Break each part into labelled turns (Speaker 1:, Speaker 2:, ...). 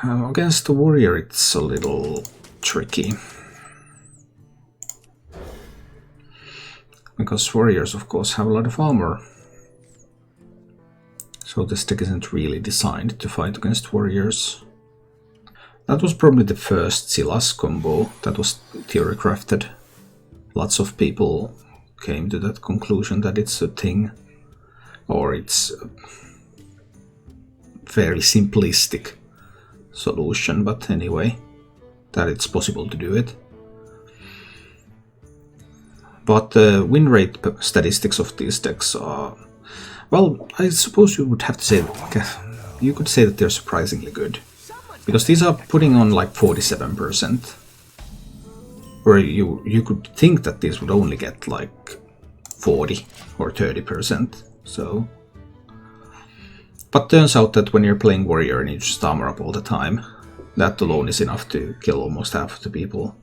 Speaker 1: Against the warrior it's a little tricky. Because warriors of course have a lot of armor. So this deck isn't really designed to fight against warriors. That was probably the first Silas combo that was theory crafted. Lots of people came to that conclusion that it's a thing. Or it's a very simplistic solution, but anyway, that it's possible to do it. But the win rate statistics of these decks are, well, I suppose you would have to say that, you could say that they're surprisingly good. Because these are putting on like 47%. Where you could think that these would only get like 40 or 30%. So, but turns out that when you're playing warrior and you just armor up all the time, that alone is enough to kill almost half of the people.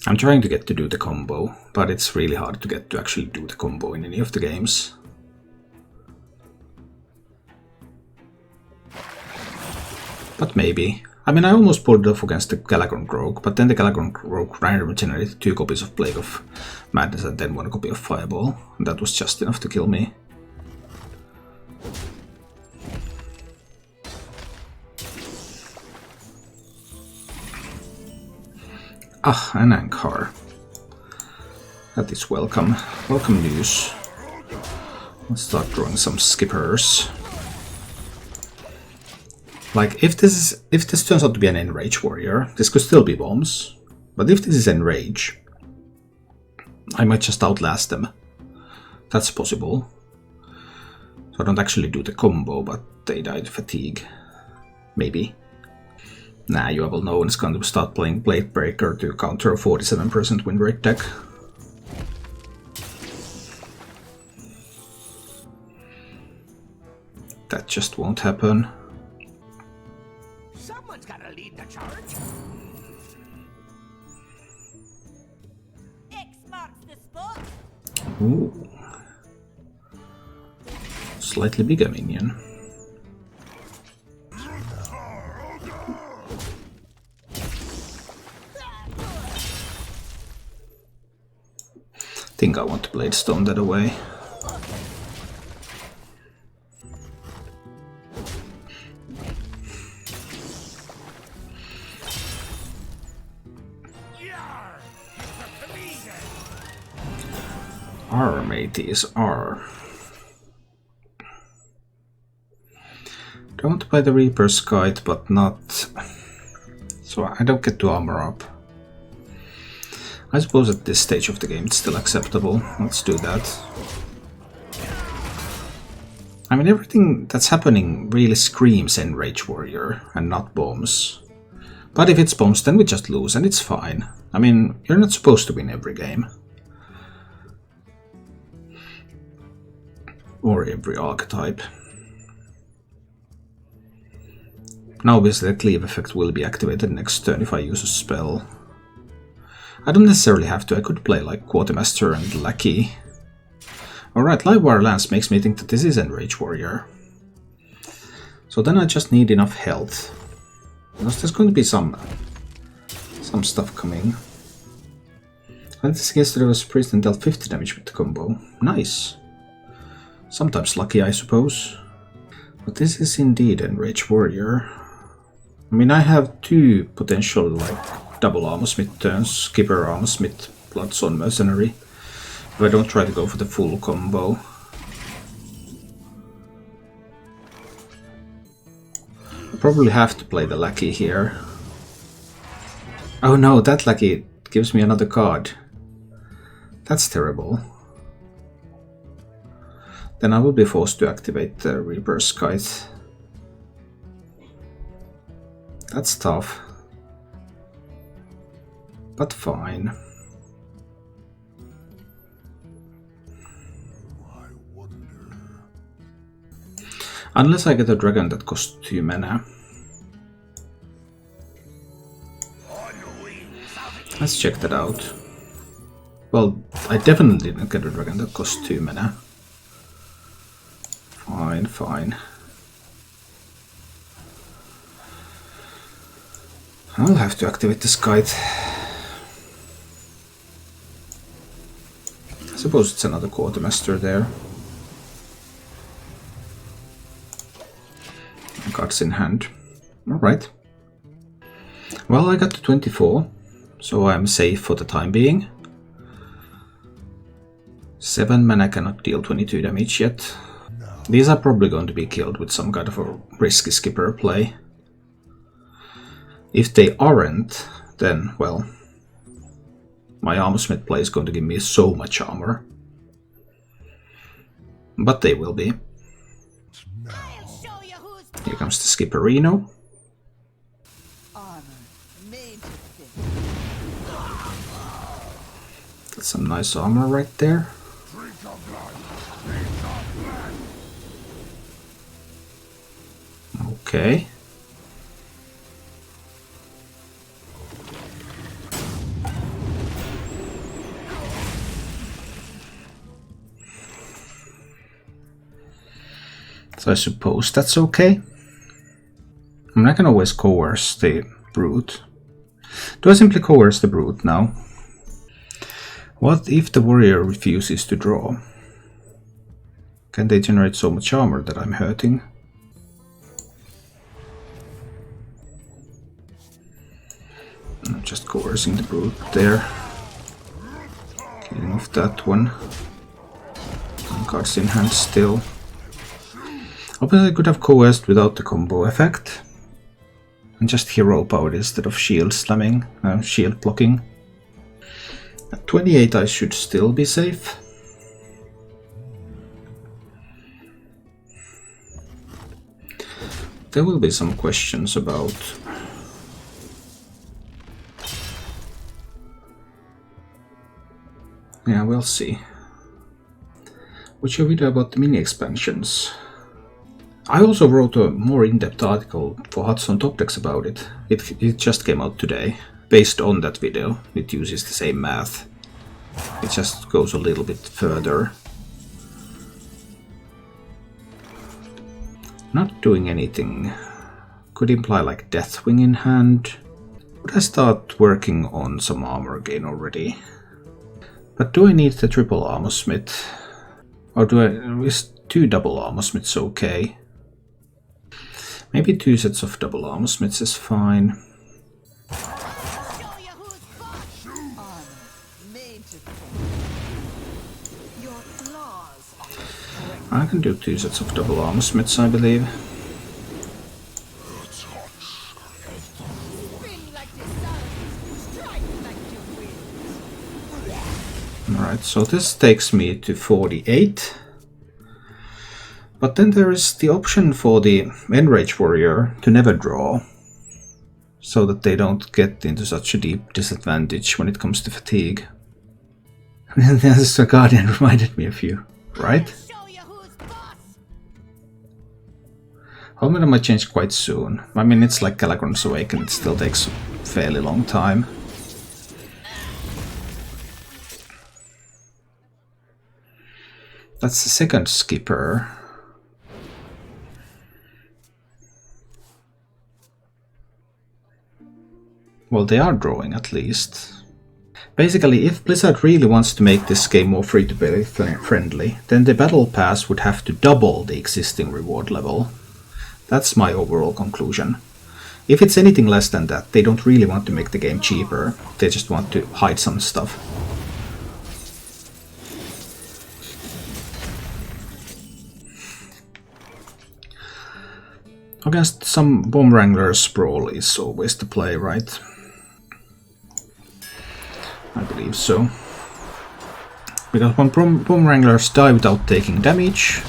Speaker 1: I'm trying to get to do the combo, but it's really hard to get to actually do the combo in any of the games. But maybe. I mean, I almost pulled it off against the Galagron Rogue, but then the Galagron Rogue randomly generated 2 copies of Plague of Madness and then 1 copy of Fireball. And that was just enough to kill me. Ah, an Ankar. That is welcome. Welcome news. Let's start drawing some skippers. Like, if this turns out to be an Enrage Warrior, this could still be bombs. But if this is Enrage, I might just outlast them. That's possible. So I don't actually do the combo, but they die to fatigue. Maybe. Nah, you will know when it's going to start playing Blade Breaker to counter a 47% win rate deck. That just won't happen.
Speaker 2: Someone's gotta lead the charge. X marks the spot.
Speaker 1: Ooh. Slightly bigger minion. Think I want to Bladestone that away. Our Meati is R. Don't want to buy the Reaper's Kite, but not... So I don't get to armor up. I suppose at this stage of the game it's still acceptable. Let's do that. I mean, everything that's happening really screams Enrage Warrior and not bombs. But if it's bombs, then we just lose and it's fine. I mean, you're not supposed to win every game. Or every archetype. Now obviously the cleave effect will be activated next turn if I use a spell. I don't necessarily have to, I could play like Quartermaster and Lackey. Alright, Livewire Lance makes me think that this is Enrage Warrior. So then I just need enough health. Because there's going to be some stuff coming. And this against the Reverse Priest and dealt 50 damage with the combo. Nice. Sometimes lucky, I suppose. But this is indeed Enrage Warrior. I mean, I have 2 potential like double Armor Smith turns, Skipper Armor Smith, Bloodstone Mercenary. If I don't try to go for the full combo. I probably have to play the Lackey here. Oh no, that Lackey gives me another card. That's terrible. Then I will be forced to activate the Reaper's Kite. That's tough. But fine. Unless I get a dragon that costs 2 mana. Let's check that out. Well, I definitely didn't get a dragon that cost 2 mana. Fine, fine. I'll have to activate this kite. I suppose it's another quartermaster there. Cards in hand. Alright. Well, I got to 24, so I'm safe for the time being. 7 mana cannot deal 22 damage yet. These are probably going to be killed with some kind of a risky skipper play. If they aren't, then, well, my armorsmith play is going to give me so much armor. But they will be. Here comes the Skipperino. That's some nice armor right there. Okay. So I suppose that's okay. I mean, I can always coerce the brute. Do I simply coerce the brute now? What if the warrior refuses to draw? Can they generate so much armor that I'm hurting? I'm just coercing the brute there. Getting off that one. Cards in hand still. Obviously I could have coerced without the combo effect. And just hero powered instead of shield slamming, shield blocking. At 28 I should still be safe. There will be some questions about yeah, we'll see. Watch your video about the mini expansions. I also wrote a more in-depth article for Hearthstone Top Decks about it. It just came out today. Based on that video, it uses the same math. It just goes a little bit further. Not doing anything. Could imply like Deathwing in hand. Would I start working on some armor gain already? But do I need the triple armorsmith? Or is 2 double armorsmiths okay? Maybe 2 sets of double armorsmiths is fine. I can do 2 sets of double armorsmiths, I believe. Alright, so this takes me to 48. But then there is the option for the Enrage Warrior to never draw, so that they don't get into such a deep disadvantage when it comes to fatigue. The Guardian reminded me of you, right? Helmet might change quite soon. I mean, it's like Galagron's Awaken, it still takes a fairly long time. That's the second skipper. Well, they are drawing at least. Basically, if Blizzard really wants to make this game more free-to-play friendly, then the Battle Pass would have to double the existing reward level. That's my overall conclusion. If it's anything less than that, they don't really want to make the game cheaper, they just want to hide some stuff. Against some Bomb Wrangler Sprawl is always the play, right? I believe so. Because when Bomb Wranglers die without taking damage,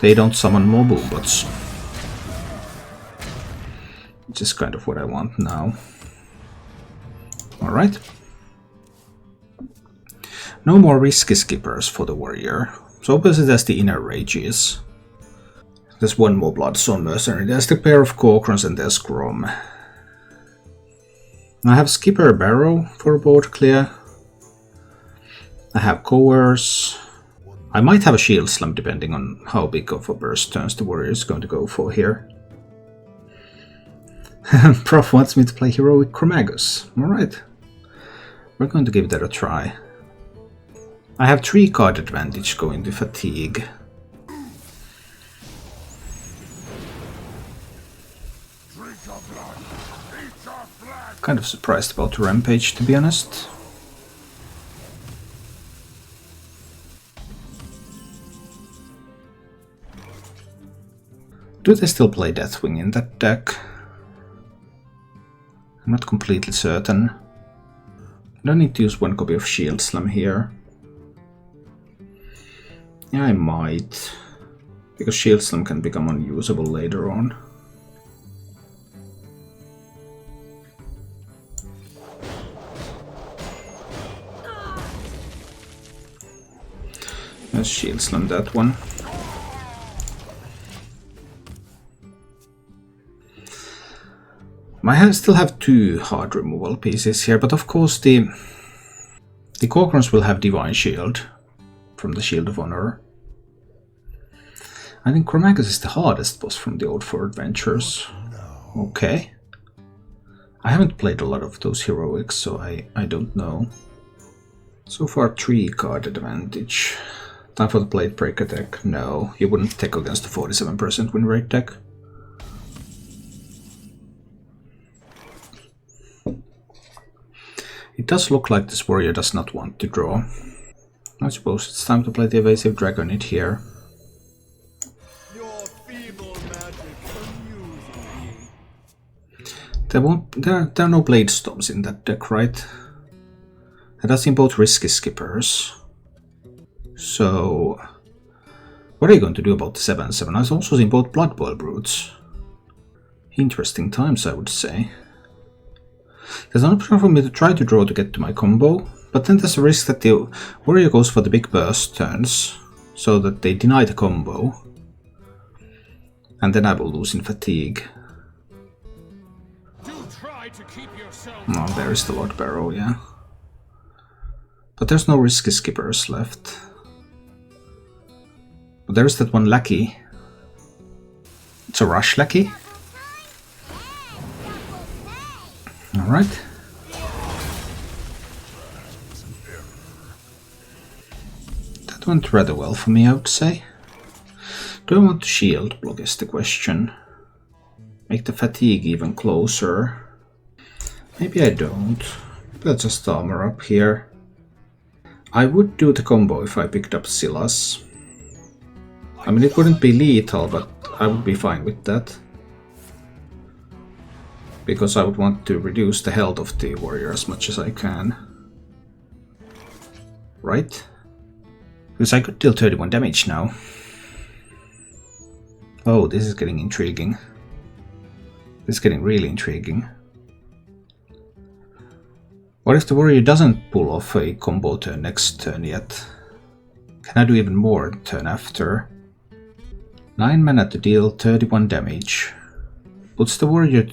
Speaker 1: they don't summon more Boombots. Which is kind of what I want now. Alright. No more risky skippers for the warrior. So obviously there's the inner rages. There's one more Bloodstone Mercenary. There's the pair of Corkrons and there's Grom. I have Skipper Barrow for board clear. I have Coerce. I might have a Shield Slam depending on how big of a burst turns the warrior is going to go for here. Prof wants me to play Heroic Chromagus. Alright. We're going to give that a try. I have 3 card advantage going to Fatigue. Kind of surprised about the Rampage, to be honest. Do they still play Deathwing in that deck? I'm not completely certain. I don't need to use 1 copy of Shield Slam here. Yeah, I might. Because Shield Slam can become unusable later on. Let's Shield Slam that one. I still have 2 hard removal pieces here, but of course the Corcorans will have Divine Shield from the Shield of Honor. I think Chromagus is the hardest boss from the Old 4 Adventures. Okay. I haven't played a lot of those heroics, so I don't know. So far 3 card advantage. Time for the Blade Breaker deck. No, you wouldn't take against the 47% win rate deck. It does look like this warrior does not want to draw. I suppose it's time to play the Evasive Dragonid here. There are no Blade Storms in that deck, right? That does both Risky Skippers. So what are you going to do about the 7/7? I've also seen both Blood Boil Brutes. Interesting times, I would say. There's an option for me to try to draw to get to my combo, but then there's a risk that the warrior goes for the big burst turns, so that they deny the combo. And then I will lose in Fatigue. Oh, there is the Lord Barrow, yeah. But there's no Risky Skippers left. But there is that one Lackey. It's a Rush Lackey. Alright. That went rather well for me, I would say. Do I want to shield block is the question. Make the Fatigue even closer. Maybe I don't. Maybe I'll just armor up here. I would do the combo if I picked up Silas. I mean, it wouldn't be lethal, but I would be fine with that. Because I would want to reduce the health of the warrior as much as I can. Right? Because I could deal 31 damage now. Oh, this is getting intriguing. This is getting really intriguing. What if the warrior doesn't pull off a combo turn next turn yet? Can I do even more turn after? 9 mana to deal 31 damage. Puts the warrior to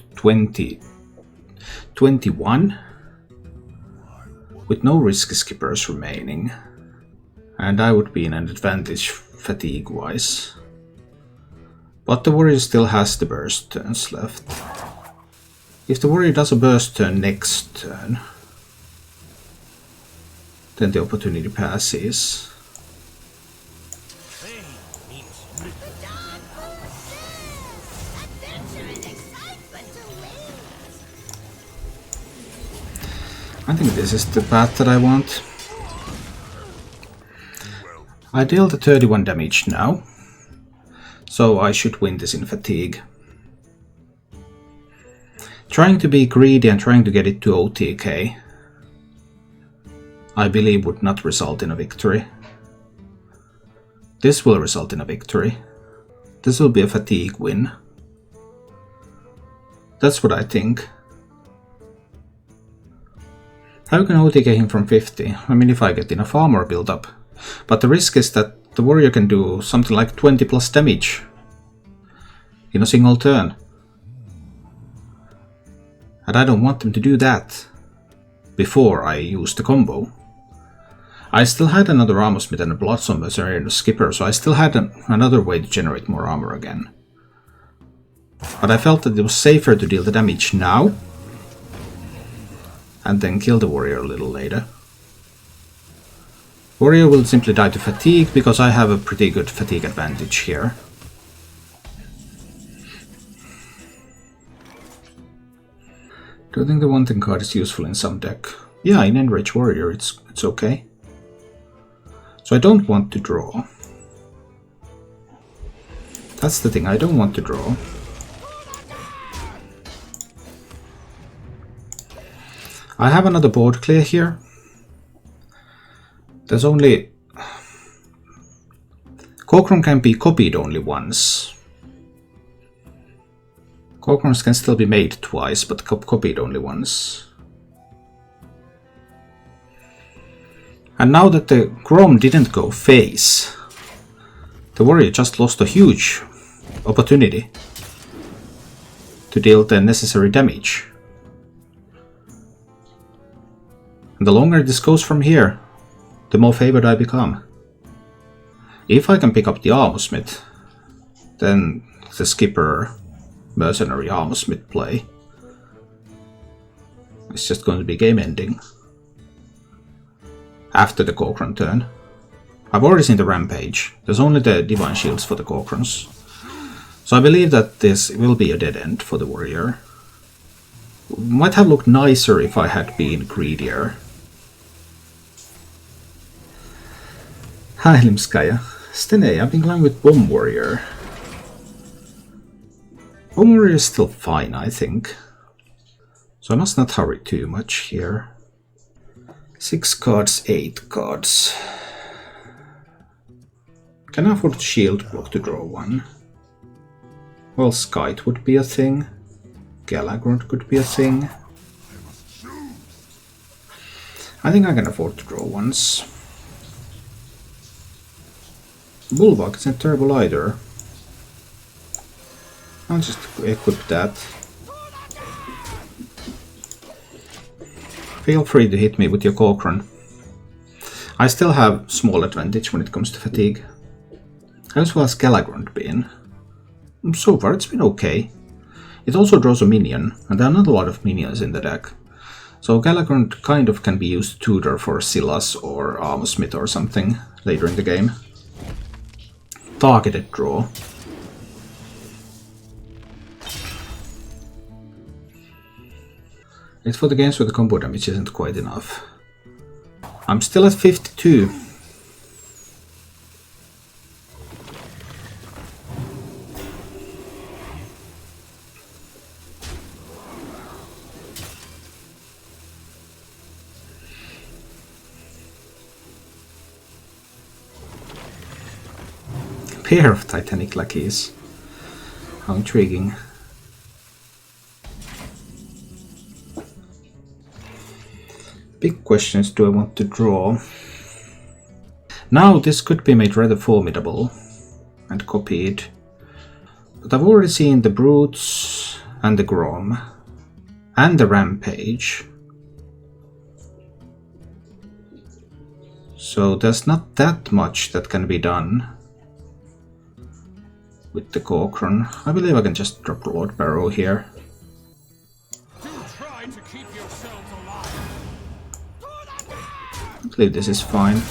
Speaker 1: 21 with no Risky Skippers remaining. And I would be in an advantage fatigue wise. But the warrior still has the burst turns left. If the warrior does a burst turn next turn, then the opportunity passes. I think this is the path that I want. I deal the 31 damage now, so I should win this in fatigue. Trying to be greedy and trying to get it to OTK, I believe would not result in a victory. This will result in a victory. This will be a fatigue win. That's what I think. How can OTK him from 50? I mean, if I get enough armor build up. But the risk is that the warrior can do something like 20 plus damage in a single turn. And I don't want them to do that before I use the combo. I still had another armor smith and a bloodstorm mercenary and a skipper, so I still had another way to generate more armor again. But I felt that it was safer to deal the damage now and then kill the warrior a little later. Warrior will simply die to fatigue because I have a pretty good fatigue advantage here. Do you think the one thing card is useful in some deck? Yeah, in Enrage Warrior it's okay. So I don't want to draw. That's the thing, I don't want to draw. I have another board clear here. There's only... Kokron can be copied only once. Kokrons can still be made twice, but copied only once. And now that the Grom didn't go face, the warrior just lost a huge opportunity to deal the necessary damage. And the longer this goes from here, the more favored I become. If I can pick up the armorsmith, then the skipper mercenary armorsmith play is just going to be game ending. After the Kokron turn. I've already seen the Rampage. There's only the Divine Shields for the Kokrons. So I believe that this will be a dead end for the warrior. Might have looked nicer if I had been greedier. Hi Limskaya. Stene, I've been playing with Bomb Warrior. Bomb Warrior is still fine, I think. So I must not hurry too much here. 6 cards, 8 cards. Can I afford shield block to draw one? Well, Skite would be a thing. Galagrond could be a thing. I think I can afford to draw once. Bulwark isn't terrible either. I'll just equip that. Feel free to hit me with your Kokron. I still have small advantage when it comes to fatigue. As well as Galagrond been. So far it's been okay. It also draws a minion, and there are not a lot of minions in the deck. So Galagrond kind of can be used to tutor for Silas or Armorsmith or something later in the game. Targeted draw. It's for the games where the combo damage isn't quite enough. I'm still at 52. Pair of Titanic lackeys. How intriguing. Big question is, do I want to draw? Now this could be made rather formidable and copied. But I've already seen the Brutes and the Grom and the Rampage. So there's not that much that can be done with the Kokron. I believe I can just drop Lord Barrow here. I believe this is fine.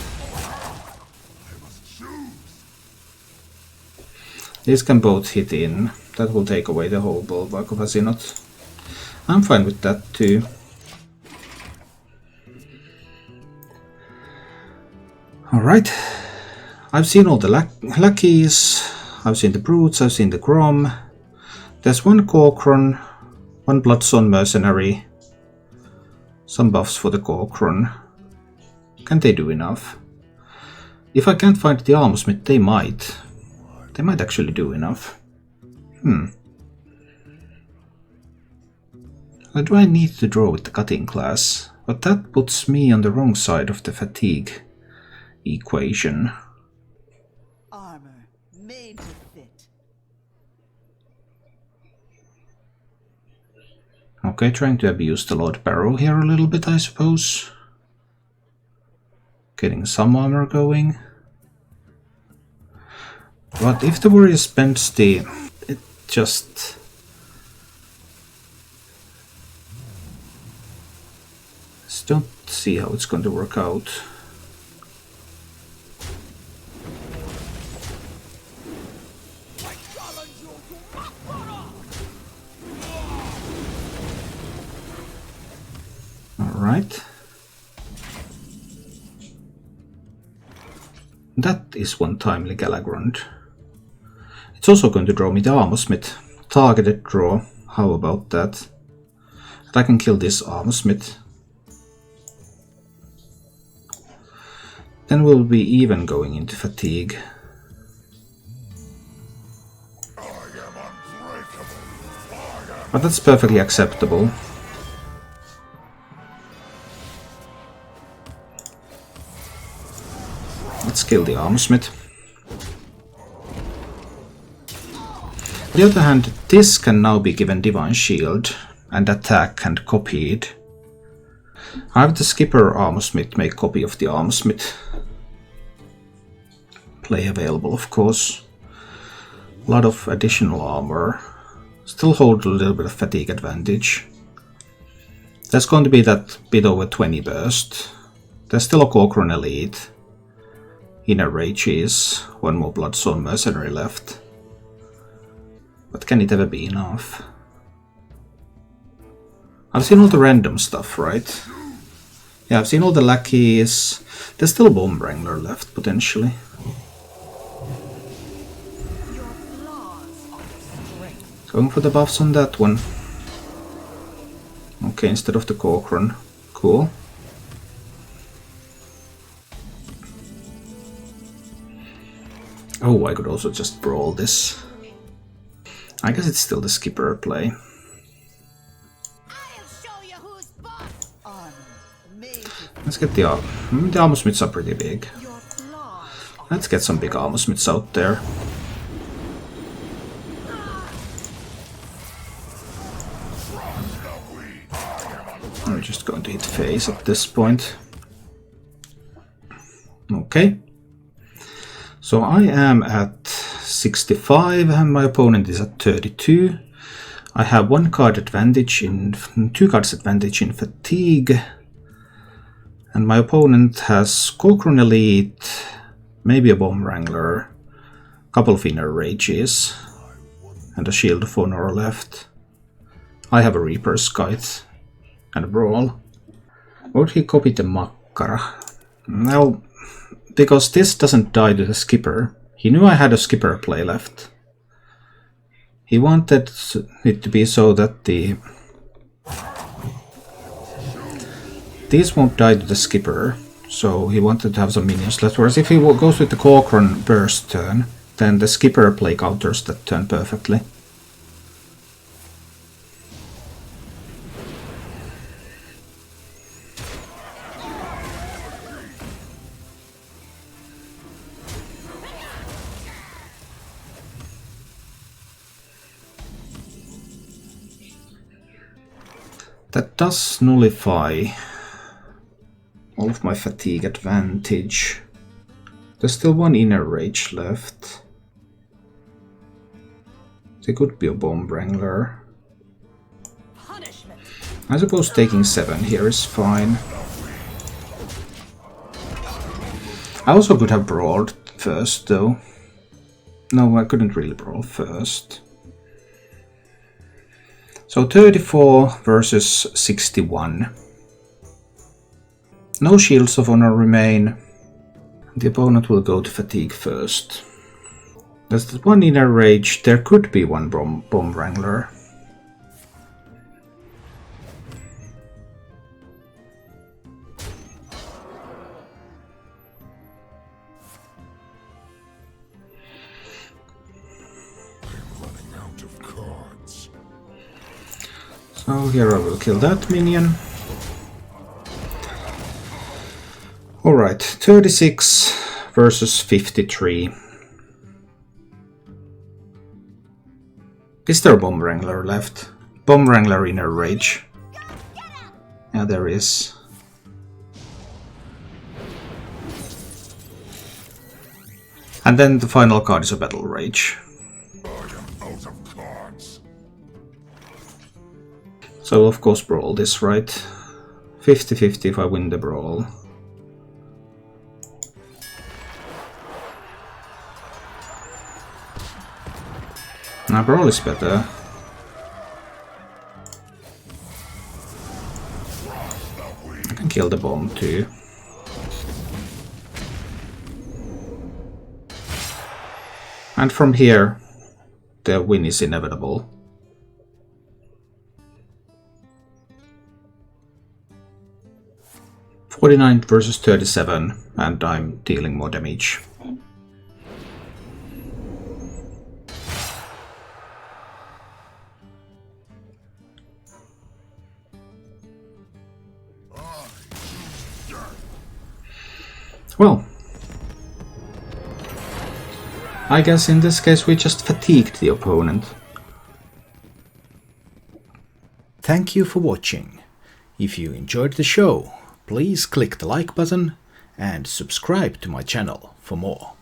Speaker 1: These can both hit in. That will take away the whole Bulwark of Azinoth. I'm fine with that too. Alright. I've seen all the lackeys. I've seen the Brutes, I've seen the Grom. There's one Kokron, one Bloodstone Mercenary. Some buffs for the Kokron. Can they do enough? If I can't find the Armorsmith, they might. They might actually do enough. Or do I need to draw with the cutting class? But that puts me on the wrong side of the fatigue equation.
Speaker 2: Armor made to fit.
Speaker 1: Okay, trying to abuse the Lord Barrow here a little bit, I suppose. Getting some armor going. But if the warrior spends the... it just... just don't see how it's going to work out. Alright. That is one timely Galagrund. It's also going to draw me the Armorsmith. Targeted draw. How about that? And I can kill this Armorsmith. Then we'll be even going into fatigue. But that's perfectly acceptable. Let's kill the Armorsmith. On the other hand, this can now be given Divine Shield and attack and copied. I have the Skipper Armorsmith make copy of the Armorsmith. Play available, of course. A lot of additional armor. Still hold a little bit of fatigue advantage. There's going to be that bit over 20 burst. There's still a Corcoran Elite. Enrage is one more Bloodstone Mercenary left. But can it ever be enough? I've seen all the random stuff, right? Yeah, I've seen all the lackeys. There's still a Bomb Wrangler left, potentially. Going for the buffs on that one. Okay, instead of the Corcoran. Cool. Oh, I could also just brawl this. I guess it's still the Skipper play. Let's get the Armorsmiths are pretty big. Let's get some big Armorsmiths out there. I'm just going to hit face at this point. Okay. So I am at 65 and my opponent is at 32. I have 1 card advantage in 2 cards advantage in fatigue. And my opponent has Corcoran Elite, maybe a Bomb Wrangler, a couple of Enrages, and a Shield of Honor left. I have a Reaper's Scythe and a Brawl. Would he copy the Makkara? No, because this doesn't die to the Skipper. He knew I had a Skipper play left. He wanted it to be so that these won't die to the Skipper, so he wanted to have some minions left. Whereas if he goes with the Corcoran burst turn, then the Skipper play counters that turn perfectly. That does nullify all of my fatigue advantage. There's still 1 Enrage left. There could be a Bomb Wrangler. I suppose taking 7 here is fine. I also could have brawled first though. No, I couldn't really brawl first. So 34 versus 61. No Shields of Honor remain. The opponent will go to fatigue first. There's 1 Enrage. There could be 1 Bomb Wrangler. So here I will kill that minion. Alright, 36 versus 53. Is there a Bomb Wrangler left? Bomb Wrangler in Enrage. Yeah, there is. And then the final card is a Battle Rage. So of course brawl this, right? 50-50 if I win the brawl. Now brawl is better. I can kill the bomb too. And from here, the win is inevitable. $49 versus 37, and I'm dealing more damage. Well, I guess in this case we just fatigued the opponent.
Speaker 3: Thank you for watching. If you enjoyed the show, please click the like button and subscribe to my channel for more.